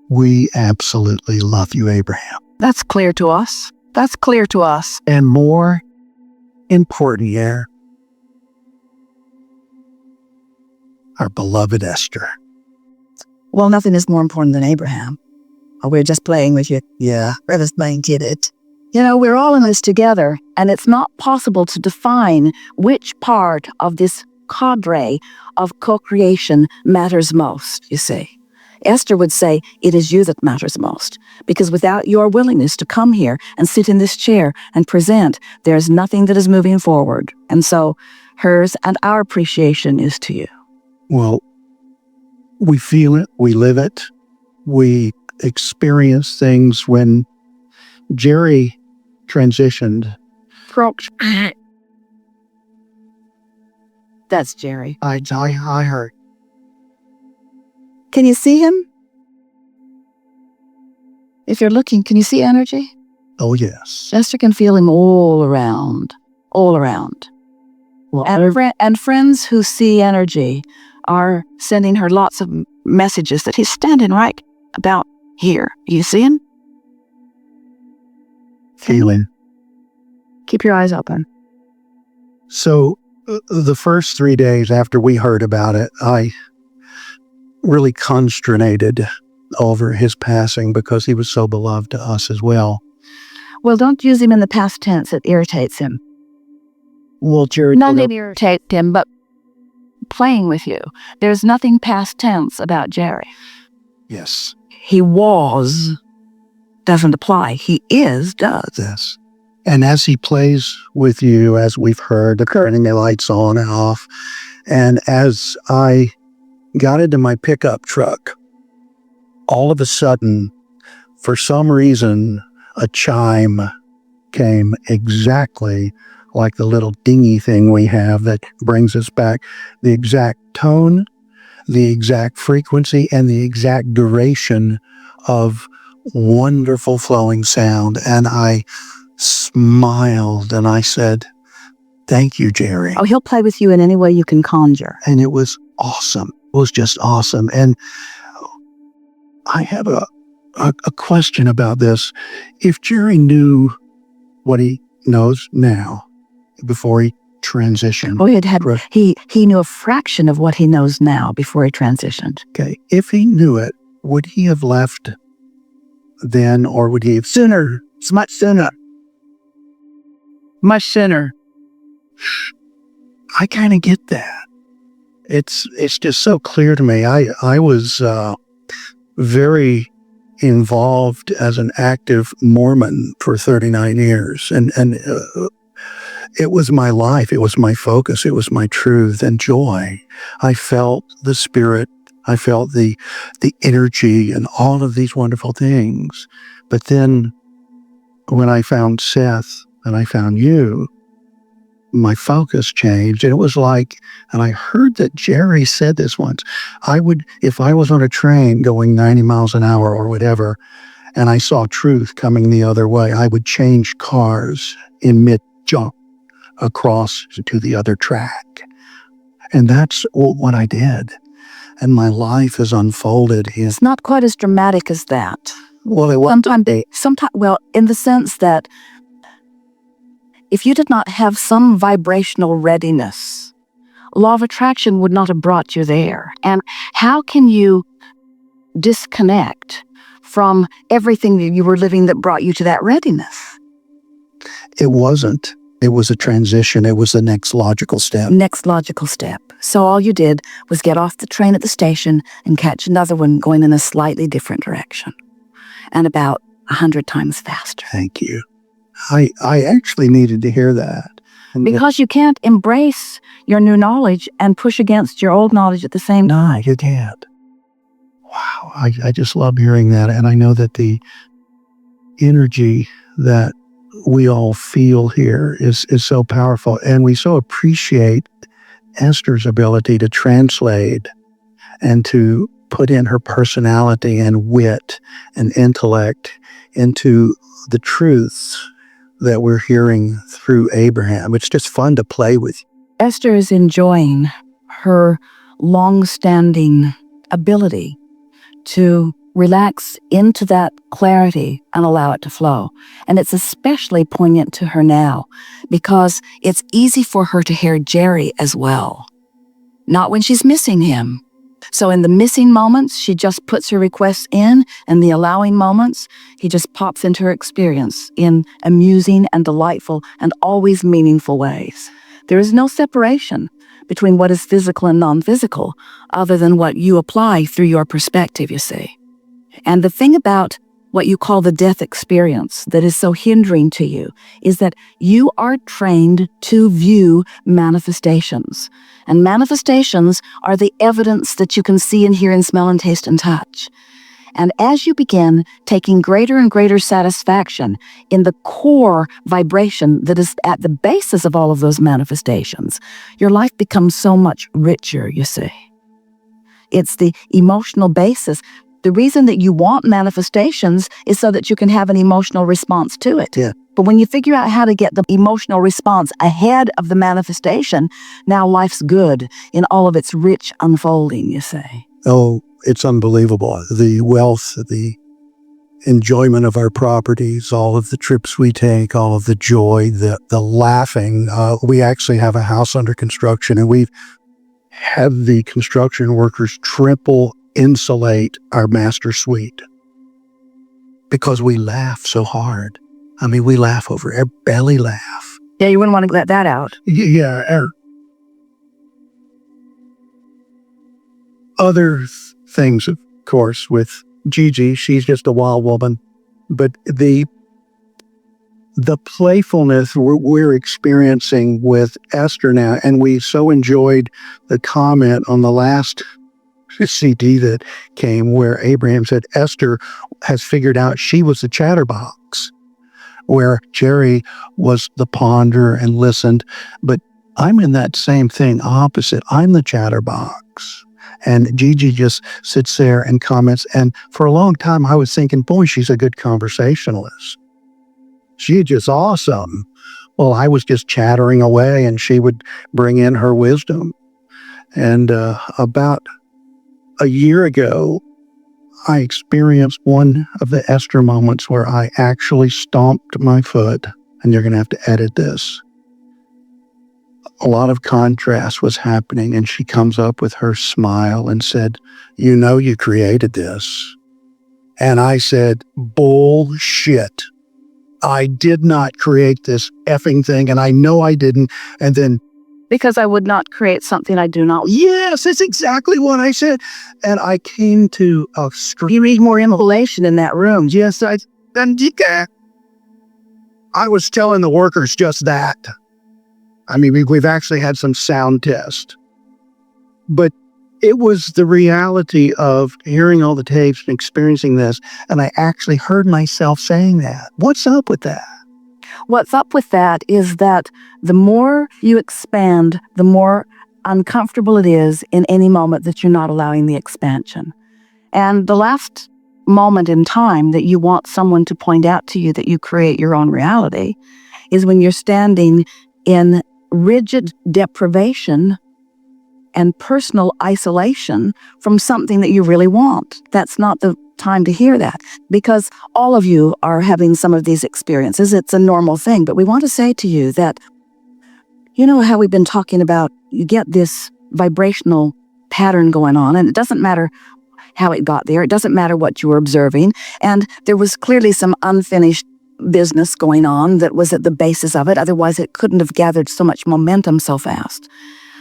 We absolutely love you, Abraham. That's clear to us. That's clear to us. And more important here, our beloved Esther. Well, nothing is more important than Abraham. Oh, we're just playing with you. Yeah. We're just playing it. You know, we're all in this together, and it's not possible to define which part of this cadre of co-creation matters most, you see. Esther would say, it is you that matters most, because without your willingness to come here and sit in this chair and present, there's nothing that is moving forward. And so hers and our appreciation is to you. Well, we feel it, we live it, we experience things. When Jerry transitioned, That's Jerry. I heard. Can you see him? If you're looking, can you see energy? Oh, yes. Esther can feel him all around. Well, And friends who see energy are sending her lots of messages that he's standing right about here. You see him? feeling. Keep your eyes open. So the first 3 days after we heard about it, I really consternated over his passing because he was so beloved to us as well. Well, don't use him in the past tense. It irritates him. Well, Jerry, Not it irritates him, but playing with you. There's nothing past tense about Jerry. yes, He was doesn't apply. He is does. yes. And as he plays with you, as we've heard, turning the lights on and off, and as I got into my pickup truck, all of a sudden, for some reason, a chime came exactly like the little dingy thing we have that brings us back. The exact tone, the exact frequency, and the exact duration of wonderful flowing sound. And I smiled and I said, "Thank you, Jerry." Oh, he'll play with you in any way you can conjure. And it was awesome. It was just awesome. And I have a question about this. If Jerry knew what he knows now before he transitioned. Oh, he knew a fraction of what he knows now before he transitioned. Okay. If he knew it, would he have left then, or would he have Sooner. It's much sooner. Much sooner. I kind of get that. It's just so clear to me. I was very involved as an active Mormon for 39 years. And it was my life. It was my focus. It was my truth and joy. I felt the spirit. I felt the energy and all of these wonderful things. But then when I found Seth and I found you, my focus changed. And it was like, and I heard that Jerry said this once, if I was on a train going 90 miles an hour or whatever, and I saw truth coming the other way, I would change cars in mid-jump across to the other track. And that's what I did. And my life has unfolded. It's not quite as dramatic as that. Well, it was. Well, in the sense that if you did not have some vibrational readiness, law of attraction would not have brought you there. And how can you disconnect from everything that you were living that brought you to that readiness? It wasn't. It was a transition. It was the next logical step. Next logical step. So all you did was get off the train at the station and catch another one going in a slightly different direction. And about 100 times faster. Thank you. I actually needed to hear that. And because you can't embrace your new knowledge and push against your old knowledge at the same time. No, you can't. Wow. I just love hearing that. And I know that the energy that we all feel here is so powerful. And we so appreciate Esther's ability to translate and to put in her personality and wit and intellect into the truths that we're hearing through Abraham. It's just fun to play with. Esther is enjoying her long-standing ability to relax into that clarity and allow it to flow. And it's especially poignant to her now because it's easy for her to hear Jerry as well. Not when she's missing him. So in the missing moments, she just puts her requests in, and the allowing moments, he just pops into her experience in amusing and delightful and always meaningful ways. There is no separation between what is physical and non-physical other than what you apply through your perspective, you see. And the thing about what you call the death experience that is so hindering to you is that you are trained to view manifestations. And manifestations are the evidence that you can see and hear and smell and taste and touch. And as you begin taking greater and greater satisfaction in the core vibration that is at the basis of all of those manifestations, your life becomes so much richer, you see. It's the emotional basis. The reason that you want manifestations is so that you can have an emotional response to it. Yeah. But when you figure out how to get the emotional response ahead of the manifestation, now life's good in all of its rich unfolding, you say. Oh, it's unbelievable. The wealth, the enjoyment of our properties, all of the trips we take, all of the joy, the laughing. We actually have a house under construction, and we've had the construction workers triple insulate our master suite because we laugh so hard. I mean, we laugh over our belly laugh. Yeah, you wouldn't want to let that out. Yeah. Other things, of course, with Gigi, she's just a wild woman. But the playfulness we're experiencing with Esther now, and we so enjoyed the comment on the last CD that came where Abraham said Esther has figured out she was the chatterbox, where Jerry was the ponder and listened. But I'm in that same thing opposite. I'm the chatterbox. And Gigi just sits there and comments. And for a long time, I was thinking, boy, she's a good conversationalist. She's just awesome. Well, I was just chattering away, and she would bring in her wisdom. And about a year ago, I experienced one of the Esther moments where I actually stomped my foot, and you're going to have to edit this. A lot of contrast was happening, and she comes up with her smile and said, "You know you created this." And I said, "Bullshit. I did not create this effing thing, and I know I didn't." And then, Because I would not create something I do not. yes, that's exactly what I said. And I came to a You need more inhalation in that room. yes, I was telling the workers just that. I mean, we've actually had some sound tests. But it was the reality of hearing all the tapes and experiencing this, and I actually heard myself saying that. What's up with that? What's up with that is that the more you expand, the more uncomfortable it is in any moment that you're not allowing the expansion. And the last moment in time that you want someone to point out to you that you create your own reality is when you're standing in rigid deprivation and personal isolation from something that you really want. That's not the time to hear that, because all of you are having some of these experiences. It's a normal thing, but we want to say to you that, you know how we've been talking about, you get this vibrational pattern going on, and it doesn't matter how it got there. It doesn't matter what you were observing. And there was clearly some unfinished business going on that was at the basis of it. Otherwise, it couldn't have gathered so much momentum so fast.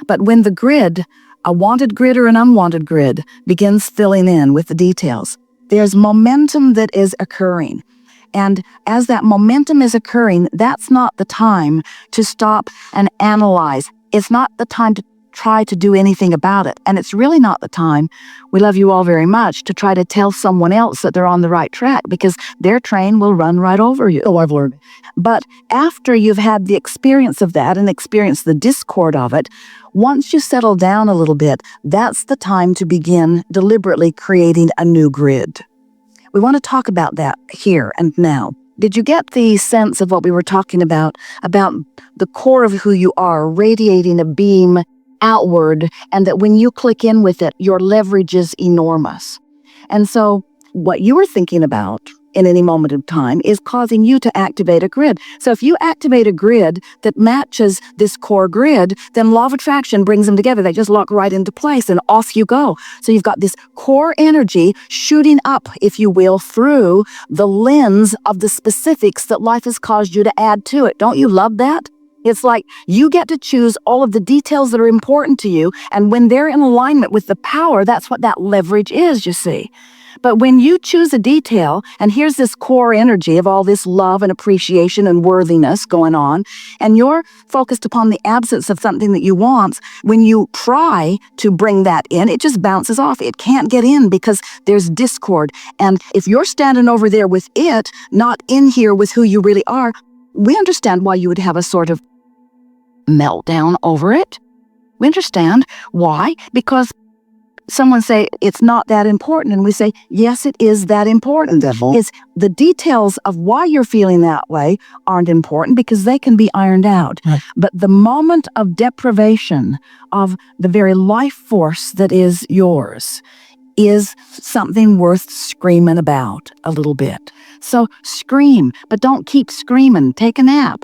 But when the grid, a wanted grid or an unwanted grid, begins filling in with the details, there's momentum that is occurring. And as that momentum is occurring, that's not the time to stop and analyze. It's not the time to try to do anything about it. And it's really not the time, we love you all very much, to try to tell someone else that they're on the right track, because their train will run right over you. Oh, I've learned. But after you've had the experience of that and experienced the discord of it, once you settle down a little bit, that's the time to begin deliberately creating a new grid. We want to talk about that here and now. Did you get the sense of what we were talking about the core of who you are, radiating a beam outward, and that when you click in with it, your leverage is enormous? And so what you were thinking about in any moment of time is causing you to activate a grid. So if you activate a grid that matches this core grid, then law of attraction brings them together. They just lock right into place and off you go. So you've got this core energy shooting up, if you will, through the lens of the specifics that life has caused you to add to it. Don't you love that? It's like you get to choose all of the details that are important to you, and when they're in alignment with the power, that's what that leverage is, you see. But when you choose a detail, and here's this core energy of all this love and appreciation and worthiness going on, and you're focused upon the absence of something that you want, when you try to bring that in, it just bounces off. It can't get in because there's discord. And if you're standing over there with it, not in here with who you really are, we understand why you would have a sort of meltdown over it. We understand why, because someone say it's not that important, and we say yes, it is that important. It's the details of why you're feeling that way aren't important because they can be ironed out. Right. But the moment of deprivation of the very life force that is yours is something worth screaming about a little bit. So scream, but don't keep screaming. Take a nap.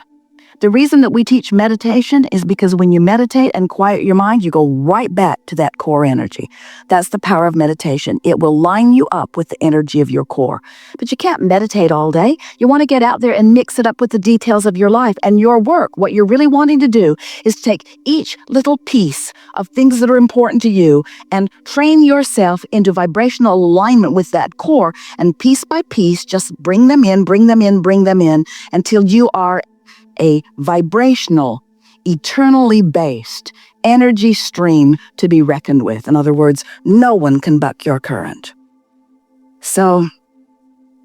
The reason that we teach meditation is because when you meditate and quiet your mind, you go right back to that core energy. That's the power of meditation. It will line you up with the energy of your core. But you can't meditate all day. You want to get out there and mix it up with the details of your life and your work. What you're really wanting to do is take each little piece of things that are important to you and train yourself into vibrational alignment with that core, and piece by piece, just bring them in, bring them in, bring them in until you are a vibrational, eternally based energy stream to be reckoned with. In other words, no one can buck your current. So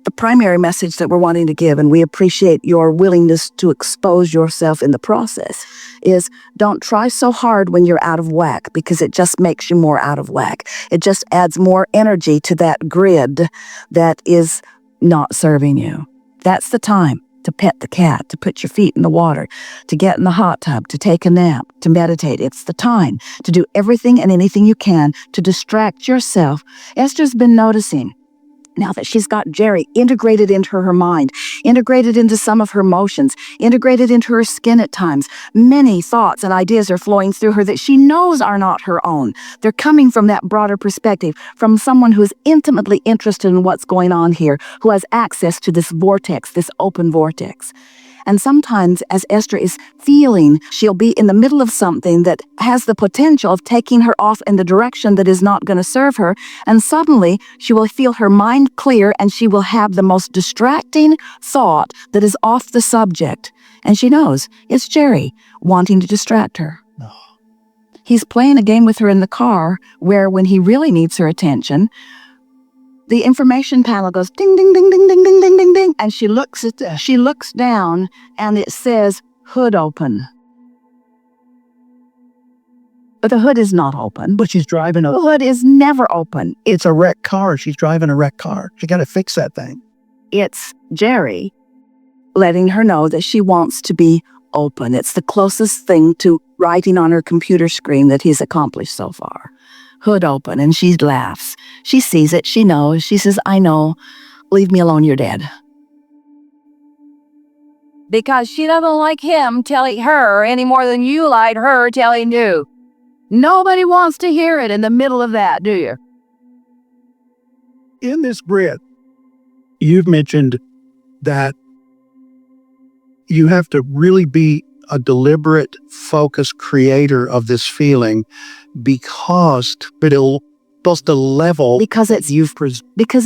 the primary message that we're wanting to give, and we appreciate your willingness to expose yourself in the process, is don't try so hard when you're out of whack, because it just makes you more out of whack. It just adds more energy to that grid that is not serving you. That's the time to pet the cat, to put your feet in the water, to get in the hot tub, to take a nap, to meditate. It's the time to do everything and anything you can to distract yourself. Esther's been noticing, now that she's got Jerry integrated into her mind, integrated into some of her emotions, integrated into her skin at times, many thoughts and ideas are flowing through her that she knows are not her own. They're coming from that broader perspective, from someone who's intimately interested in what's going on here, who has access to this vortex, this open vortex. And sometimes, as Esther is feeling, she'll be in the middle of something that has the potential of taking her off in the direction that is not going to serve her. And suddenly, she will feel her mind clear, and she will have the most distracting thought that is off the subject. And she knows it's Jerry wanting to distract her. No. He's playing a game with her in the car where, when he really needs her attention, the information panel goes ding, ding, ding, ding, ding, ding, ding, ding, ding. And she looks down, and it says hood open. But the hood is not open. But she's driving The hood is never open. it's a wrecked car. She's driving a wrecked car. She got to fix that thing. It's Jerry letting her know that she wants to be open. It's the closest thing to writing on her computer screen that he's accomplished so far. Hood open, and she laughs. She sees it. She knows. She says, I know. Leave me alone. You're dead. Because she doesn't like him telling her any more than you like her telling you. Nobody wants to hear it in the middle of that, do you? In this grid, you've mentioned that you have to really be a deliberate, focused creator of this feeling because the level Because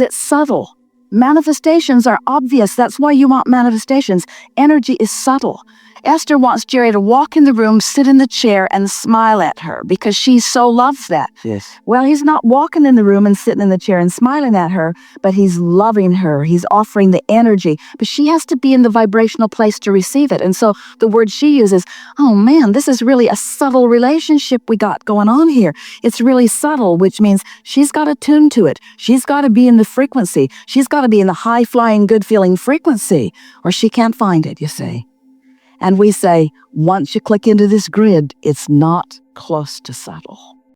it's subtle. Manifestations are obvious. That's why you want manifestations. Energy is subtle. Esther wants Jerry to walk in the room, sit in the chair, and smile at her because she so loves that. Yes. Well, he's not walking in the room and sitting in the chair and smiling at her, but he's loving her. He's offering the energy, but she has to be in the vibrational place to receive it. And so the word she uses, oh man, this is really a subtle relationship we got going on here. It's really subtle, which means she's got to tune to it. She's got to be in the frequency. She's got to be in the high-flying, good-feeling frequency, or she can't find it, you see. And we say, once you click into this grid, it's not close to subtle.